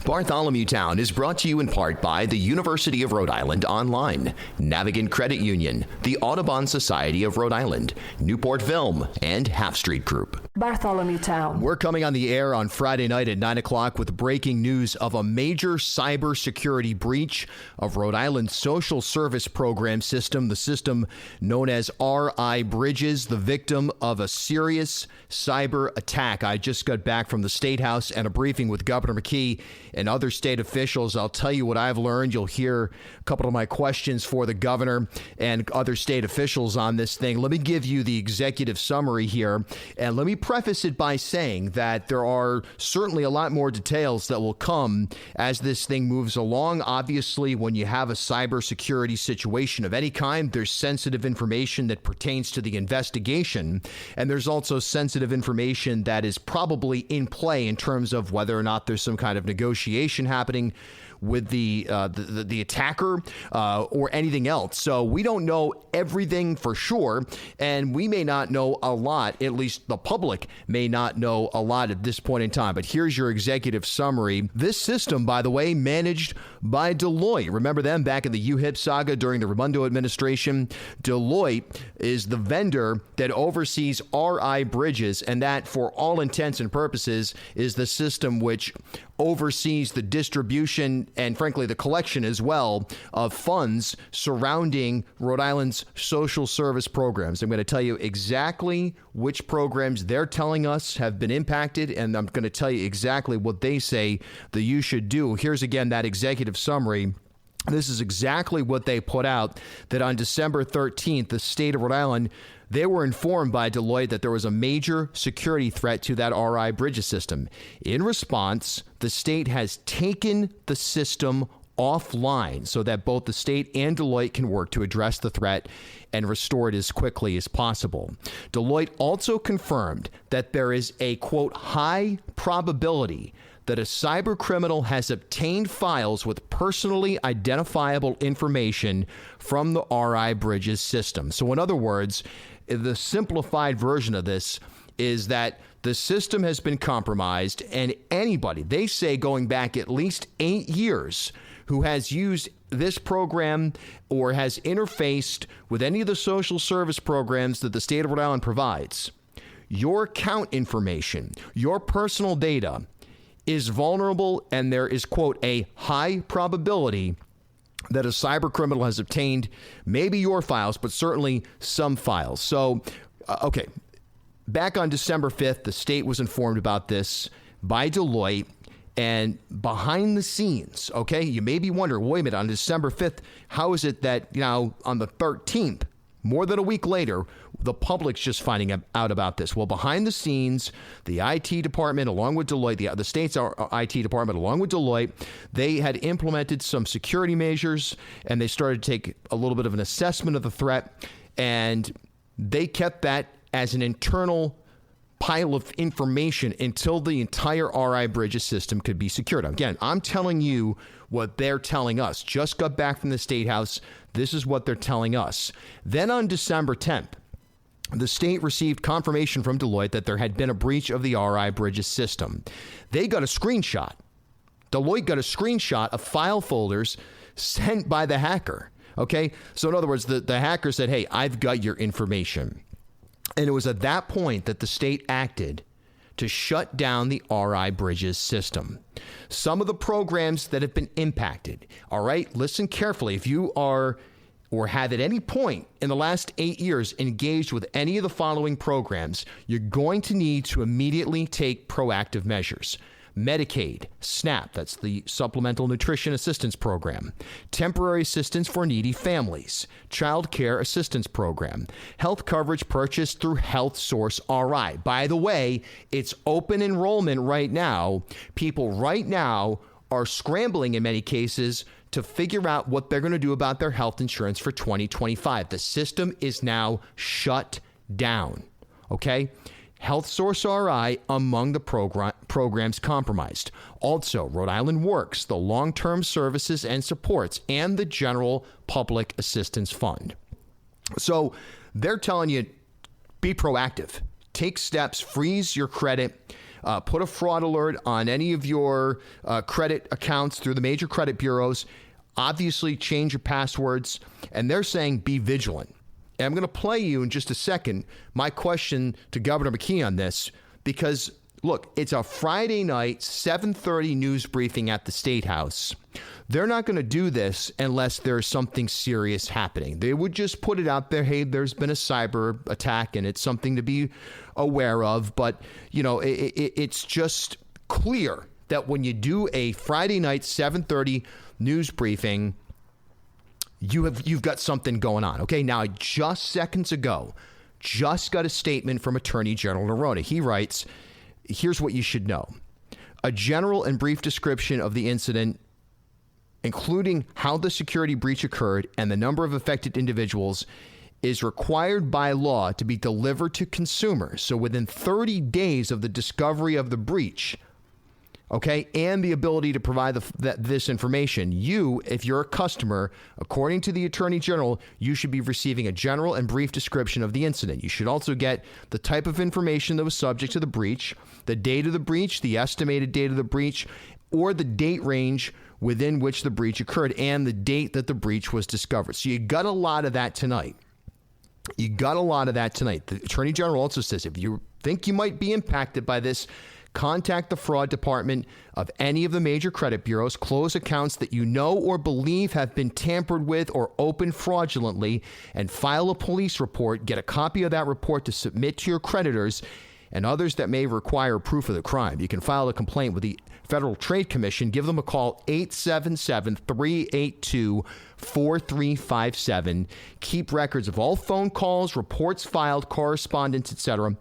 Bartholomew Town is brought to you in part by the University of Rhode Island Online, Navigant Credit Union, the Audubon Society of Rhode Island, Newport Film, and Half Street Group. Bartholomew Town. We're coming on the air on Friday night at 9 o'clock with breaking news of a major cybersecurity breach of Rhode Island's social service program system, the system known as RI Bridges, the victim of a serious cyber attack. I just got back from the State House and a briefing with Governor McKee and other state officials. I'll tell you what I've learned. You'll hear a couple of my questions for the governor and other state officials on this thing. Let me give you the executive summary here, and let me preface it by saying that there are certainly a lot more details that will come as this thing moves along. Obviously, when you have a cybersecurity situation of any kind, there's sensitive information that pertains to the investigation, and there's also sensitive information that is probably in play in terms of whether or not there's some kind of negotiation happening with the attacker or anything else. So we don't know everything for sure, and we may not know a lot. At least the public may not know a lot at this point in time. But here's your executive summary. This system, by the way, managed by Deloitte. Remember them back in the UHIP saga during the Raimondo administration? Deloitte is the vendor that oversees RI Bridges, and that, for all intents and purposes, is the system which oversees the distribution and, frankly, the collection as well of funds surrounding Rhode Island's social service programs. I'm going to tell you exactly which programs they're telling us have been impacted, and I'm going to tell you exactly what they say that you should do. Here's again that executive summary. This is exactly what they put out, that on December 13th, the state of Rhode Island, they were informed by Deloitte that there was a major security threat to that RI Bridges system. In response, the state has taken the system offline so that both the state and Deloitte can work to address the threat and restore it as quickly as possible. Deloitte also confirmed that there is a, quote, high probability that a cyber criminal has obtained files with personally identifiable information from the RI Bridges system. So in other words, the simplified version of this is that the system has been compromised, and anybody, they say going back at least 8 years, who has used this program or has interfaced with any of the social service programs that the state of Rhode Island provides, your account information, your personal data is vulnerable, and there is, quote, a high probability that a cyber criminal has obtained maybe your files, but certainly some files. So, okay, back on December 5th, the state was informed about this by Deloitte, and behind the scenes, okay, you may be wondering, wait a minute, on December 5th, how is it that, on the 13th, more than a week later, the public's just finding out about this? Well, behind the scenes, the IT department, along with Deloitte, the state's IT department, along with Deloitte, they had implemented some security measures, and they started to take a little bit of an assessment of the threat, and they kept that as an internal pile of information until the entire RI Bridges system could be secured. Again, I'm telling you what they're telling us. Just got back from the State House. This is what they're telling us. Then on December 10th, the state received confirmation from Deloitte that there had been a breach of the RI Bridges system. They got a screenshot. Deloitte got a screenshot of file folders sent by the hacker. Okay? So in other words, the hacker said, hey, I've got your information. And it was at that point that the state acted to shut down the RI Bridges system. Some of the programs that have been impacted, all right, listen carefully. If you are or have at any point in the last 8 years engaged with any of the following programs, you're going to need to immediately take proactive measures. Medicaid, SNAP, that's the Supplemental Nutrition Assistance Program, Temporary Assistance for Needy Families, Child Care Assistance Program, health coverage purchased through Health Source RI. By the way, it's open enrollment right now. People right now are scrambling in many cases to figure out what they're going to do about their health insurance for 2025. The system is now shut down, okay? Health Source RI among the programs compromised. Also, Rhode Island Works, the Long-Term Services and Supports, and the General Public Assistance Fund. So they're telling you, be proactive. Take steps, freeze your credit, put a fraud alert on any of your credit accounts through the major credit bureaus. Obviously, change your passwords. And they're saying be vigilant. And I'm going to play you in just a second my question to Governor McKee on this, because, look, it's a Friday night, 7:30 news briefing at the State House. They're not going to do this unless there's something serious happening. They would just put it out there, hey, there's been a cyber attack and it's something to be aware of. But, you know, it's just clear that when you do a Friday night, 7:30 news briefing, you've got something going on. Okay, now just seconds ago, just got a statement from Attorney General Noronha. He writes, here's what you should know. A general and brief description of the incident, including how the security breach occurred and the number of affected individuals, is required by law to be delivered to consumers. So within 30 days of the discovery of the breach, okay, and the ability to provide this information, you, if you're a customer, according to the Attorney General, you should be receiving a general and brief description of the incident. You should also get the type of information that was subject to the breach, the date of the breach, the estimated date of the breach, or the date range within which the breach occurred, and the date that the breach was discovered. So you got a lot of that tonight. The Attorney General also says if you think you might be impacted by this, contact the fraud department of any of the major credit bureaus, close accounts that you know or believe have been tampered with or opened fraudulently, and file a police report. Get a copy of that report to submit to your creditors and others that may require proof of the crime. You can file a complaint with the Federal Trade Commission. Give them a call, 877-382-4357. Keep records of all phone calls, reports filed, correspondence, etc.,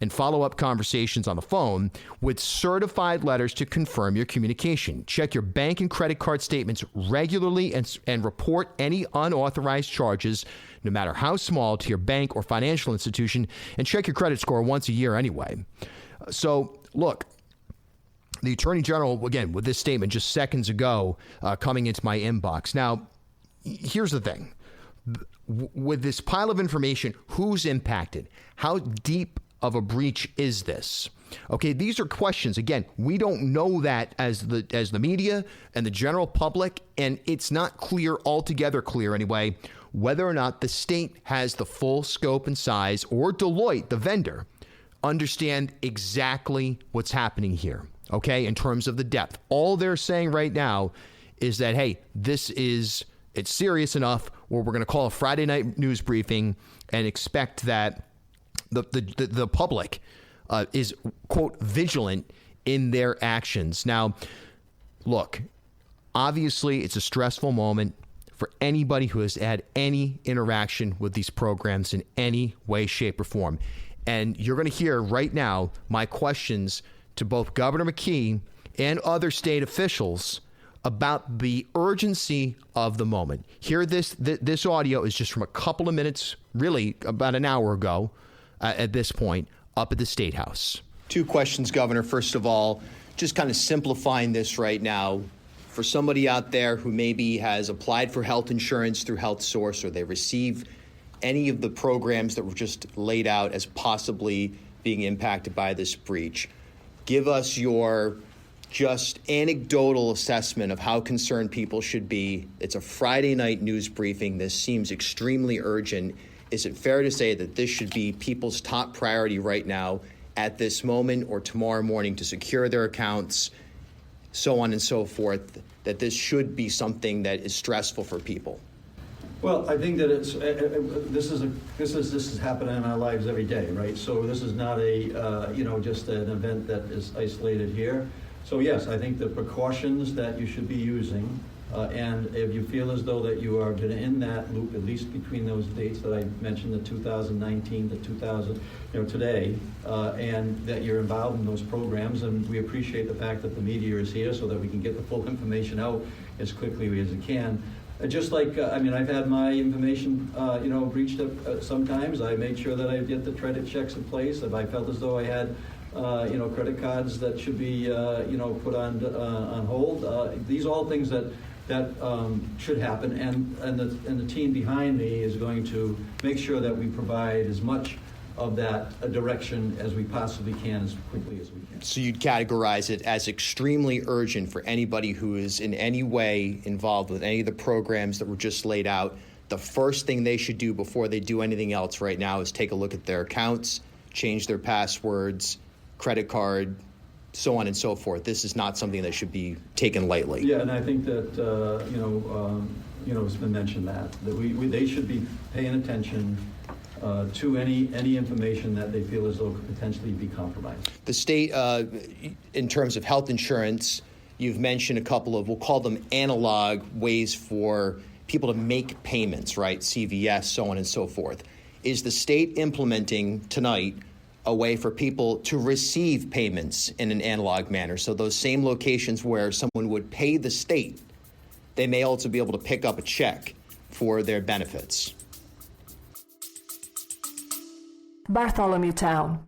and follow-up conversations on the phone with certified letters to confirm your communication. Check your bank and credit card statements regularly and report any unauthorized charges, no matter how small, to your bank or financial institution, and check your credit score once a year anyway. So, look, the Attorney General, again, with this statement just seconds ago, coming into my inbox. Now, here's the thing. With this pile of information, who's impacted? How deep of a breach is this? Okay, these are questions. Again, we don't know that as the media and the general public, and it's not altogether clear anyway, whether or not the state has the full scope and size, or Deloitte, the vendor, understand exactly what's happening here, okay, in terms of the depth. All they're saying right now is that, hey, it's serious enough where we're going to call a Friday night news briefing and expect that the public is, quote, vigilant in their actions. Now, look, obviously it's a stressful moment for anybody who has had any interaction with these programs in any way, shape, or form. And you're going to hear right now my questions to both Governor McKee and other state officials about the urgency of the moment. Here, this audio is just from a couple of minutes, really about an hour ago at this point, up at the State House. Two questions, Governor. First of all, just kind of simplifying this right now, for somebody out there who maybe has applied for health insurance through HealthSource, or they receive any of the programs that were just laid out as possibly being impacted by this breach, give us your just anecdotal assessment of how concerned people should be. It's a Friday night news briefing. This seems extremely urgent. Is it fair to say that this should be people's top priority right now at this moment or tomorrow morning to secure their accounts, so on and so forth, that this should be something that is stressful for people? Well, I think that this is happening in our lives every day, right? So this is not just an event that is isolated here. So yes, I think the precautions that you should be using, and if you feel as though that you are in that loop, at least between those dates that I mentioned, the 2019 to 2000, today, and that you're involved in those programs, and we appreciate the fact that the media is here so that we can get the full information out as quickly as it can. Just like, I've had my information, breached sometimes. I made sure that I get the credit checks in place. If I felt as though I had, credit cards that should be, put on hold. These are all things that should happen, and the team behind me is going to make sure that we provide as much of that direction as we possibly can, as quickly as we can. So you'd categorize it as extremely urgent for anybody who is in any way involved with any of the programs that were just laid out. The first thing they should do before they do anything else right now is take a look at their accounts, change their passwords, credit card, so on and so forth. This is not something that should be taken lightly. Yeah, and I think that it's been mentioned that they should be paying attention to any information that they feel as though could potentially be compromised. The state, in terms of health insurance, you've mentioned a couple of, we'll call them analog ways for people to make payments, right? CVS, so on and so forth. Is the state implementing tonight a way for people to receive payments in an analog manner? So those same locations where someone would pay the state, they may also be able to pick up a check for their benefits. Bartholomew Town.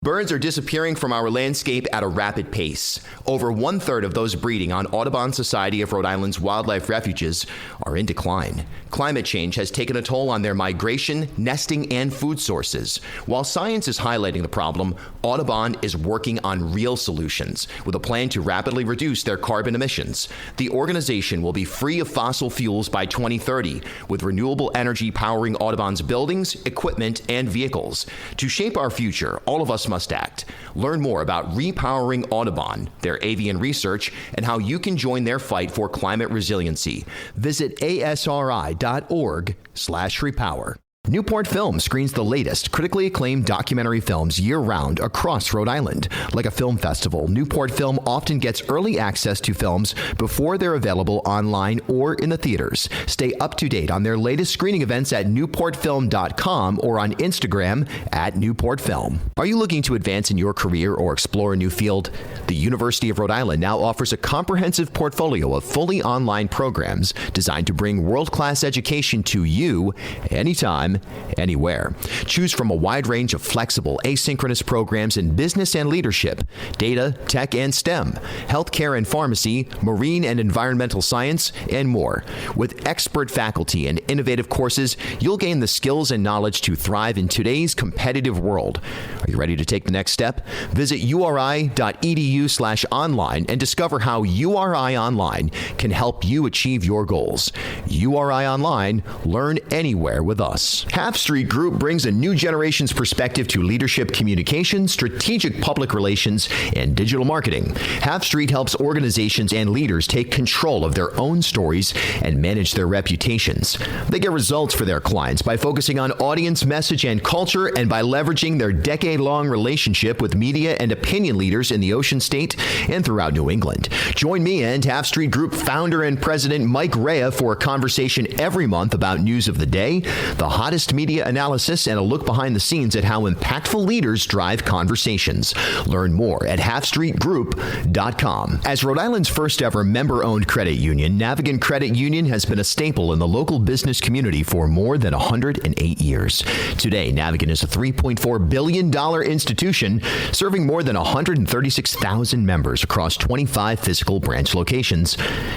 Birds are disappearing from our landscape at a rapid pace. Over 1/3 of those breeding on Audubon Society of Rhode Island's wildlife refuges are in decline. Climate change has taken a toll on their migration, nesting, and food sources. While science is highlighting the problem, Audubon is working on real solutions with a plan to rapidly reduce their carbon emissions. The organization will be free of fossil fuels by 2030, with renewable energy powering Audubon's buildings, equipment, and vehicles. To shape our future, all of us must act. Learn more about repowering Audubon, their avian research, and how you can join their fight for climate resiliency. Visit asri.org/repower. Newport Film screens the latest, critically acclaimed documentary films year-round across Rhode Island. Like a film festival, Newport Film often gets early access to films before they're available online or in the theaters. Stay up to date on their latest screening events at newportfilm.com or on Instagram @NewportFilm. Are you looking to advance in your career or explore a new field? The University of Rhode Island now offers a comprehensive portfolio of fully online programs designed to bring world-class education to you anytime, anywhere. Choose from a wide range of flexible, asynchronous programs in business and leadership, data, tech, and STEM, healthcare and pharmacy, marine and environmental science, and more. With expert faculty and innovative courses, you'll gain the skills and knowledge to thrive in today's competitive world. Are you ready to take the next step? Visit uri.edu/online and discover how URI Online can help you achieve your goals. URI Online, learn anywhere with us. Half Street Group brings a new generation's perspective to leadership communication, strategic public relations, and digital marketing. Half Street helps organizations and leaders take control of their own stories and manage their reputations. They get results for their clients by focusing on audience, message, and culture, and by leveraging their decade-long relationship with media and opinion leaders in the Ocean State and throughout New England. Join me and Half Street Group founder and president Mike Rea for a conversation every month about news of the day, the hottest media analysis, and a look behind the scenes at how impactful leaders drive conversations. Learn more at halfstreetgroup.com. As Rhode Island's first ever member-owned credit union, Navigant Credit Union has been a staple in the local business community for more than 108 years. Today, Navigant is a $3.4 billion institution serving more than 136,000 members across 25 physical branch locations.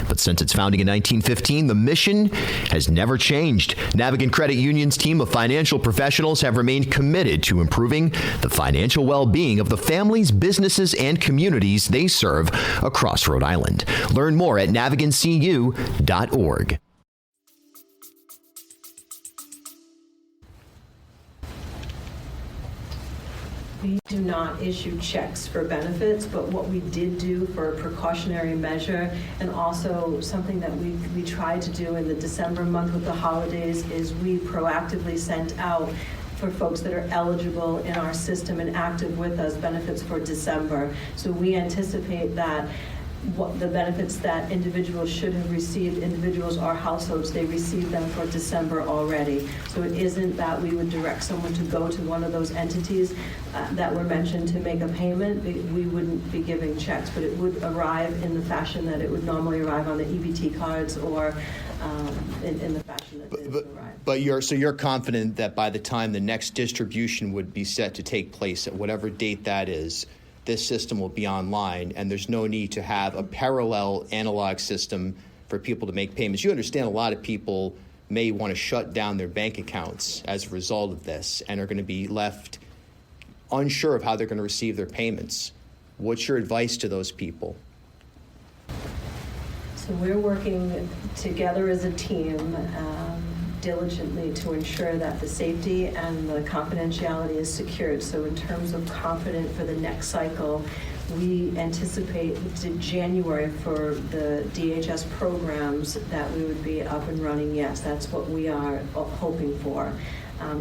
But since its founding in 1915, the mission has never changed. Navigant Credit Union's team of financial professionals have remained committed to improving the financial well-being of the families, businesses, and communities they serve across Rhode Island. Learn more at navigantcu.org. We do not issue checks for benefits, but what we did do for a precautionary measure, and also something that we tried to do in the December month with the holidays, is we proactively sent out for folks that are eligible in our system and active with us benefits for December. So we anticipate that what the benefits that individuals should have received, individuals or households, they received them for December already. So it isn't that we would direct someone to go to one of those entities that were mentioned to make a payment. We wouldn't be giving checks, but it would arrive in the fashion that it would normally arrive on the EBT cards or in the fashion that it would arrive. But you're confident that by the time the next distribution would be set to take place at whatever date that is, this system will be online, and there's no need to have a parallel analog system for people to make payments. You understand a lot of people may want to shut down their bank accounts as a result of this and are going to be left unsure of how they're going to receive their payments. What's your advice to those people? So we're working together as a team diligently to ensure that the safety and the confidentiality is secured. So in terms of confident for the next cycle, we anticipate January for the DHS programs that we would be up and running. Yes, that's what we are hoping for.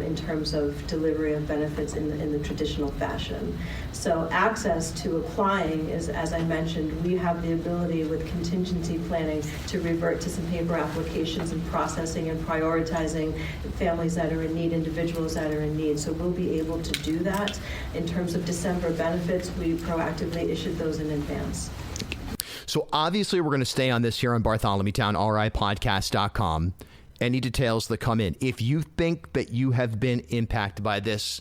In terms of delivery of benefits in the traditional fashion. So access to applying is, as I mentioned, we have the ability with contingency planning to revert to some paper applications and processing and prioritizing families that are in need, individuals that are in need. So we'll be able to do that. In terms of December benefits, we proactively issued those in advance. So obviously we're going to stay on this here on Bartholomew Town, ripodcast.com. Any details that come in. If you think that you have been impacted by this,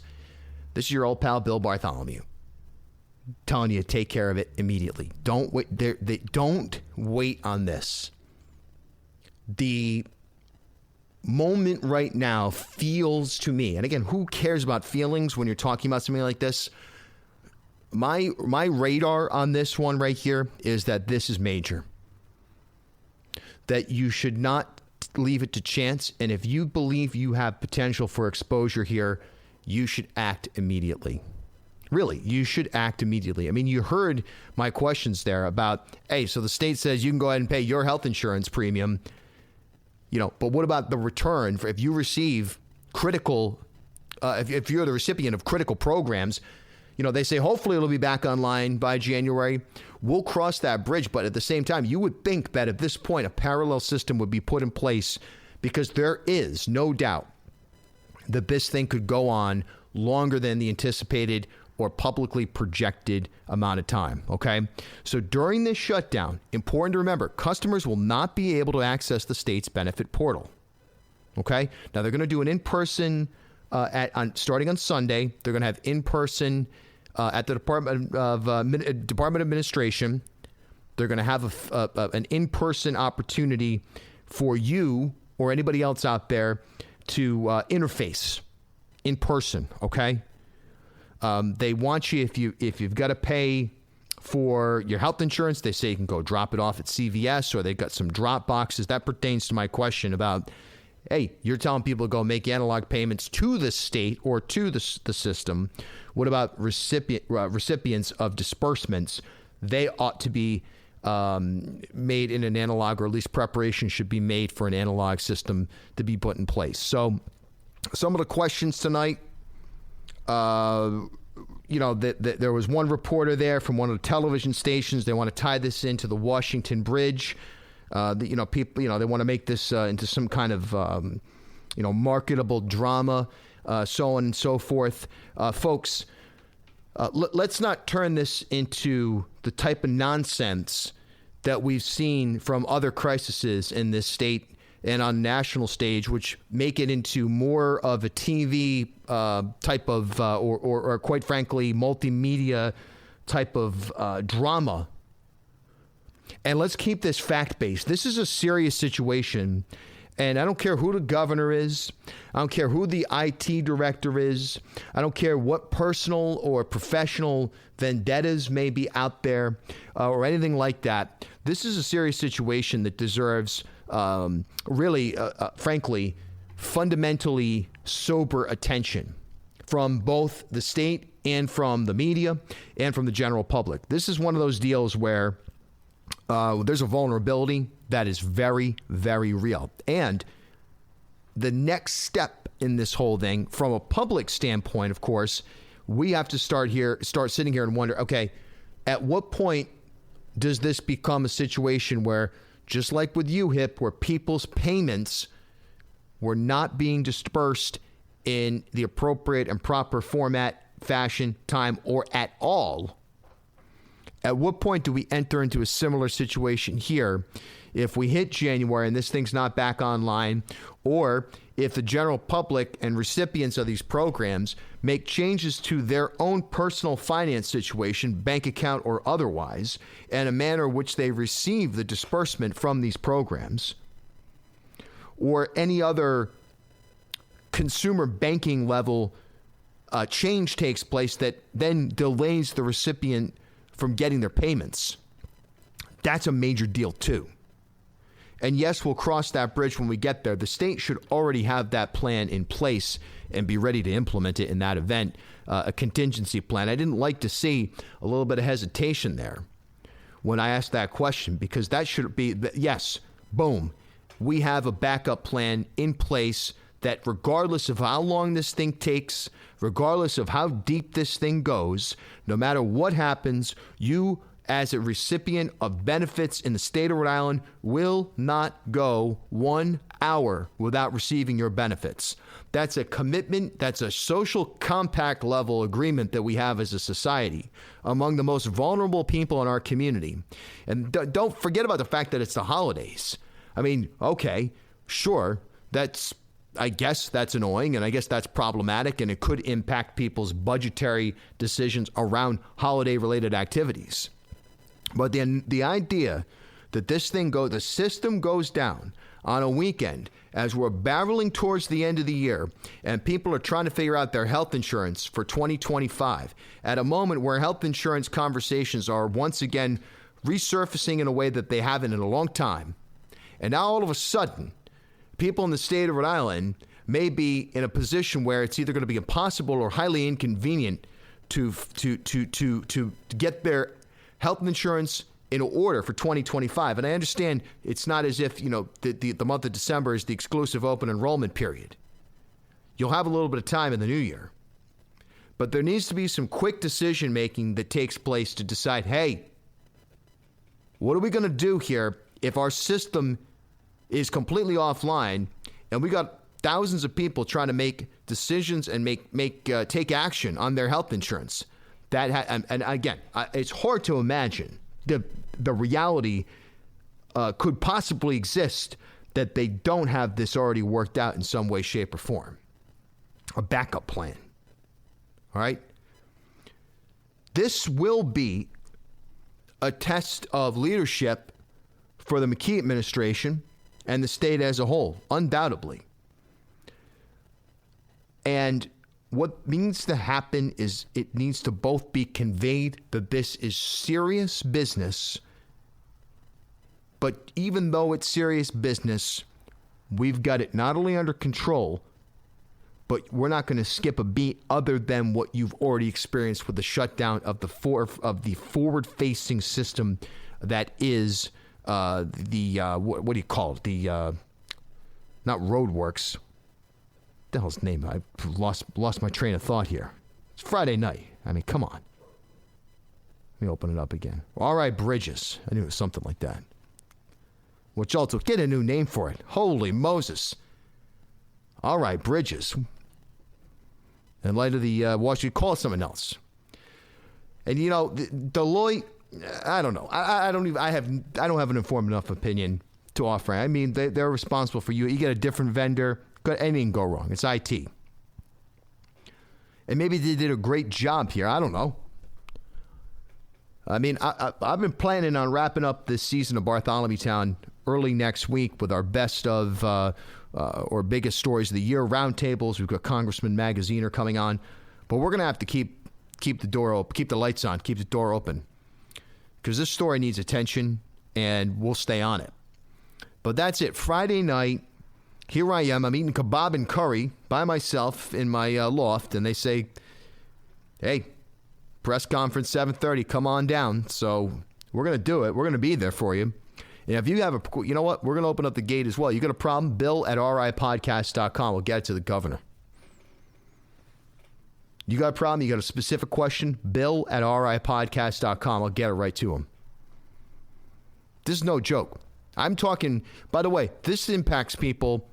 this is your old pal, Bill Bartholomew, telling you to take care of it immediately. Don't wait. Don't wait on this. The moment right now feels to me, and again, who cares about feelings when you're talking about something like this? My radar on this one right here is that this is major. That you should not leave it to chance, and if you believe you have potential for exposure here, you should act immediately. Really, you should act immediately. I mean, you heard my questions there about, hey, so the state says you can go ahead and pay your health insurance premium, but what about the return for if you receive critical, if you're the recipient of critical programs? They say hopefully it'll be back online by January. We'll cross that bridge. But at the same time, you would think that at this point, a parallel system would be put in place because there is no doubt that this thing could go on longer than the anticipated or publicly projected amount of time. Okay. So during this shutdown, important to remember, customers will not be able to access the state's benefit portal. Okay. Now they're going to do an in-person starting on Sunday. They're going to have in-person at the Department of Administration. They're going to have an in-person opportunity for you or anybody else out there to interface in person. Okay, they want you if you've got to pay for your health insurance, they say you can go drop it off at CVS, or they've got some drop boxes. That pertains to my question about, hey, you're telling people to go make analog payments to the state or to the system. What about recipients of disbursements? They ought to be made in an analog, or at least preparation should be made for an analog system to be put in place. So some of the questions tonight, there was one reporter there from one of the television stations. They want to tie this into the Washington Bridge. People, they want to make this into some kind of, marketable drama, so on and so forth. Folks, let's not turn this into the type of nonsense that we've seen from other crises in this state and on national stage, which make it into more of a TV type of, or quite frankly, multimedia type of drama. And let's keep this fact-based. This is a serious situation, and I don't care who the governor is. I don't care who the IT director is. I don't care what personal or professional vendettas may be out there or anything like that. This is a serious situation that deserves frankly, fundamentally sober attention from both the state and from the media and from the general public. This is one of those deals where there's a vulnerability that is very, very real. And the next step in this whole thing, from a public standpoint, of course, we have to start sitting here and wonder, okay, at what point does this become a situation where, just like with UHIP, where people's payments were not being dispersed in the appropriate and proper format, fashion, time, or at all? At what point do we enter into a similar situation here if we hit January and this thing's not back online, or if the general public and recipients of these programs make changes to their own personal finance situation, bank account or otherwise, and a manner in which they receive the disbursement from these programs? or any other consumer banking level change takes place that then delays the recipient from getting their payments. That's a major deal too. And yes, we'll cross that bridge when we get there. The state should already have that plan in place and be ready to implement it in that event, a contingency plan. I didn't like to see a little bit of hesitation there when I asked that question, because that should be, yes, boom, we have a backup plan in place that regardless of how long this thing takes, regardless of how deep this thing goes, no matter what happens, you as a recipient of benefits in the state of Rhode Island will not go 1 hour without receiving your benefits. That's a commitment. That's a social compact level agreement that we have as a society among the most vulnerable people in our community. And don't forget about the fact that it's the holidays. I mean, okay, sure, I guess that's annoying, and I guess that's problematic, and it could impact people's budgetary decisions around holiday-related activities. But then the idea that the system goes down on a weekend as we're barreling towards the end of the year and people are trying to figure out their health insurance for 2025 at a moment where health insurance conversations are once again resurfacing in a way that they haven't in a long time. And now all of a sudden, people in the state of Rhode Island may be in a position where it's either going to be impossible or highly inconvenient to get their health insurance in order for 2025. And I understand it's not as if, the month of December is the exclusive open enrollment period. You'll have a little bit of time in the new year. But there needs to be some quick decision making that takes place to decide, hey, what are we going to do here if our system is completely offline and we got thousands of people trying to make decisions and take action on their health insurance? And again, it's hard to imagine the reality could possibly exist that they don't have this already worked out in some way, shape, or form. A backup plan. All right? This will be a test of leadership for the McKee administration and the state as a whole, undoubtedly. And what needs to happen is it needs to both be conveyed that this is serious business, but even though it's serious business, we've got it not only under control, but we're not going to skip a beat other than what you've already experienced with the shutdown of the forward-facing system that is what do you call it? Not roadworks. The hell's the name? I lost my train of thought here. It's Friday night. I mean, come on. Let me open it up again. All right, bridges. I knew it was something like that. Which also, get a new name for it. Holy Moses. All right, bridges. In light of the Washington, call it something else. And Deloitte, I don't know. I don't have an informed enough opinion to offer. I mean, they're responsible for you. You get a different vendor. Anything can go wrong. It's IT. And maybe they did a great job here. I don't know. I mean, I've been planning on wrapping up this season of Bartholomew Town early next week with our best of or biggest stories of the year roundtables. We've got Congressman Magaziner coming on. But we're going to have to keep the door open, keep the lights on, keep the door open. Because this story needs attention, and we'll stay on it. But that's it. Friday night. Here I am. I'm eating kebab and curry by myself in my loft, and they say, hey, press conference 7:30, come on down. So we're going to do it. We're going to be there for you. And if you have you know what? We're going to open up the gate as well. You got a problem? Bill@ripodcast.com. We'll get it to the governor. You got a problem? You got a specific question? Bill@ripodcast.com. I'll get it right to him. This is no joke. I'm talking, by the way, this impacts people.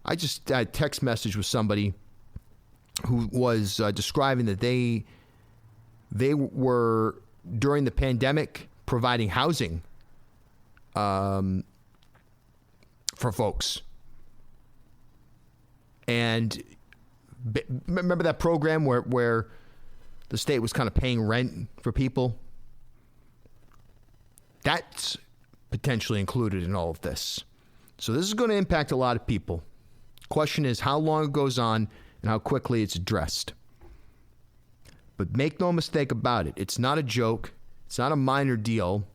I just had a text message with somebody who was describing that they were, during the pandemic, providing housing for folks. And remember that program where the state was kind of paying rent for people? That's potentially included in all of this. So this is going to impact a lot of people. Question is how long it goes on and how quickly it's addressed. But make no mistake about it. It's not a joke. It's not a minor deal.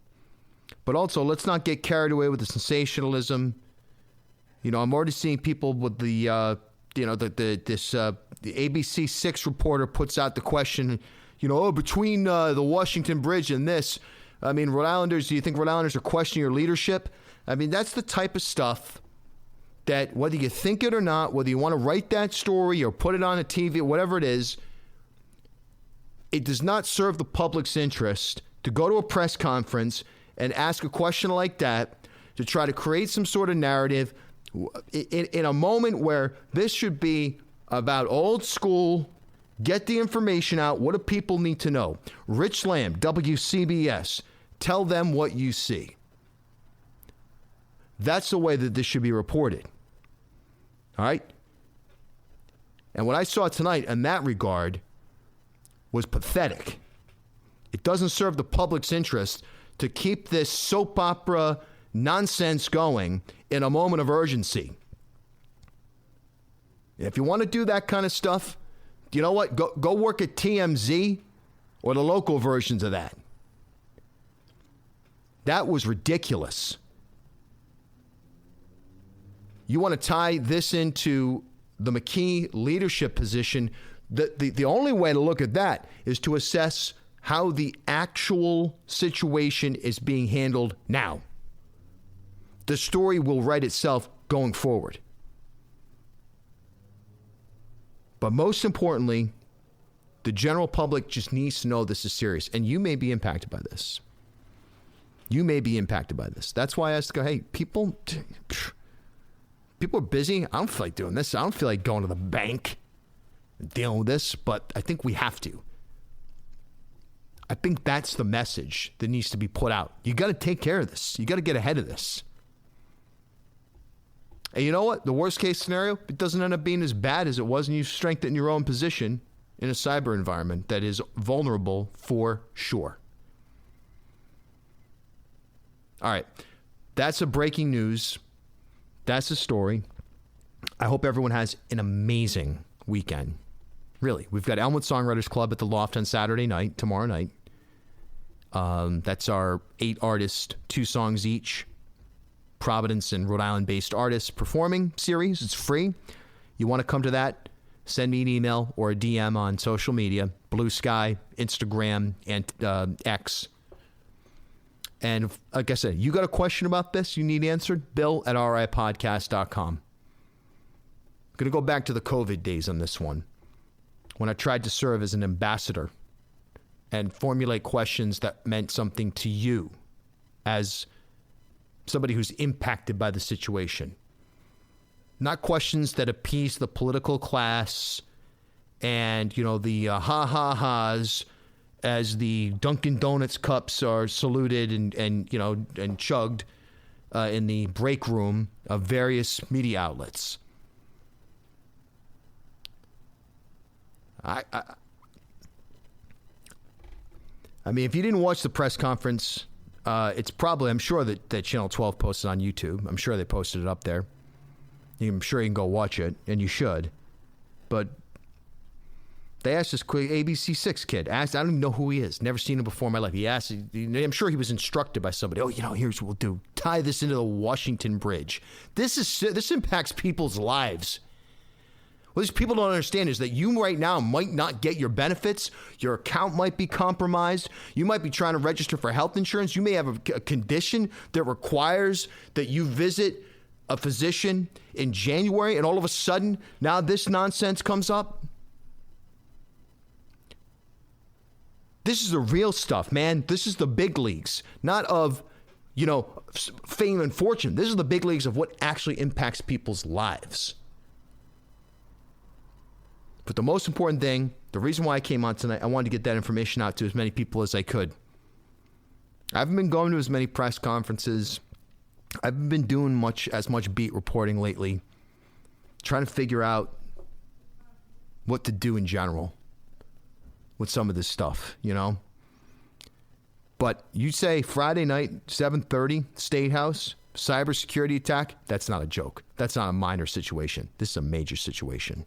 But also, let's not get carried away with the sensationalism. You know, I'm already seeing people with the ABC 6 reporter puts out the question, between the Washington Bridge and this, I mean, Rhode Islanders, do you think Rhode Islanders are questioning your leadership? I mean, that's the type of stuff that whether you think it or not, whether you want to write that story or put it on a TV, whatever it is, it does not serve the public's interest to go to a press conference and ask a question like that to try to create some sort of narrative in a moment where this should be about old school, get the information out. What do people need to know? Rich Lamb, WCBS, tell them what you see. That's the way that this should be reported. All right? And what I saw tonight in that regard was pathetic. It doesn't serve the public's interest to keep this soap opera nonsense going in a moment of urgency. If you want to do that kind of stuff, you know what? Go work at TMZ or the local versions of that. That was ridiculous. You want to tie this into the McKee leadership position. The only way to look at that is to assess how the actual situation is being handled now. The story will write itself going forward. But most importantly, the general public just needs to know this is serious. And you may be impacted by this. You may be impacted by this. That's why I asked to go, hey, people are busy. I don't feel like doing this. I don't feel like going to the bank and dealing with this, but I think we have to. I think that's the message that needs to be put out. You got to take care of this. You got to get ahead of this. And you know what? The worst case scenario, it doesn't end up being as bad as it was, and you strengthen your own position in a cyber environment that is vulnerable for sure. All right. That's a breaking news. That's the story. I hope everyone has an amazing weekend. Really. We've got Elmwood Songwriters Club at the Loft on Saturday night, tomorrow night. That's our 8 artists, 2 songs each. Providence and Rhode Island-based artists performing series. It's free. You want to come to that? Send me an email or a DM on social media, Blue Sky, Instagram, and X. And like I said, you got a question about this you need answered? bill@ripodcast.com. I'm going to go back to the COVID days on this one, when I tried to serve as an ambassador and formulate questions that meant something to you as somebody who's impacted by the situation. Not questions that appease the political class and, the ha-ha-has as the Dunkin' Donuts cups are saluted and chugged in the break room of various media outlets. I mean, if you didn't watch the press conference, it's probably, I'm sure that Channel 12 posted on YouTube. I'm sure they posted it up there. I'm sure you can go watch it, and you should. But they asked this quick ABC 6 kid. I don't even know who he is. Never seen him before in my life. He asked, I'm sure he was instructed by somebody. Oh, here's what we'll do. Tie this into the Washington Bridge. This impacts people's lives. What these people don't understand is that you right now might not get your benefits. Your account might be compromised. You might be trying to register for health insurance. You may have a condition that requires that you visit a physician in January, and all of a sudden, now this nonsense comes up. This is the real stuff, man. This is the big leagues, not of, fame and fortune. This is the big leagues of what actually impacts people's lives. But the most important thing, the reason why I came on tonight, I wanted to get that information out to as many people as I could. I haven't been going to as many press conferences. I haven't been doing as much beat reporting lately, trying to figure out what to do in general with some of this stuff, But you say Friday night, 7:30, State House, Cybersecurity attack, that's not a joke. That's not a minor situation. This is a major situation.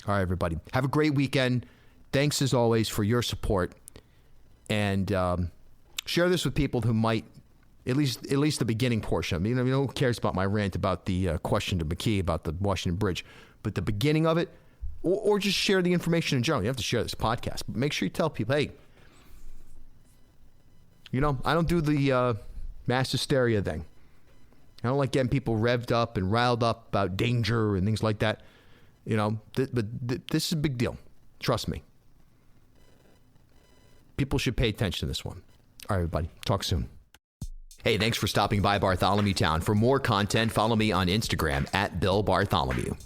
All right, everybody. Have a great weekend. Thanks, as always, for your support. And share this with people who might, at least the beginning portion. I mean, who cares about my rant about the question to McKee about the Washington Bridge? But the beginning of it, or just share the information in general. You have to share this podcast. But make sure you tell people, hey, I don't do the mass hysteria thing. I don't like getting people revved up and riled up about danger and things like that. But this is a big deal. Trust me. People should pay attention to this one. All right, everybody. Talk soon. Hey, thanks for stopping by Bartholomew Town. For more content, follow me on Instagram @BillBartholomew.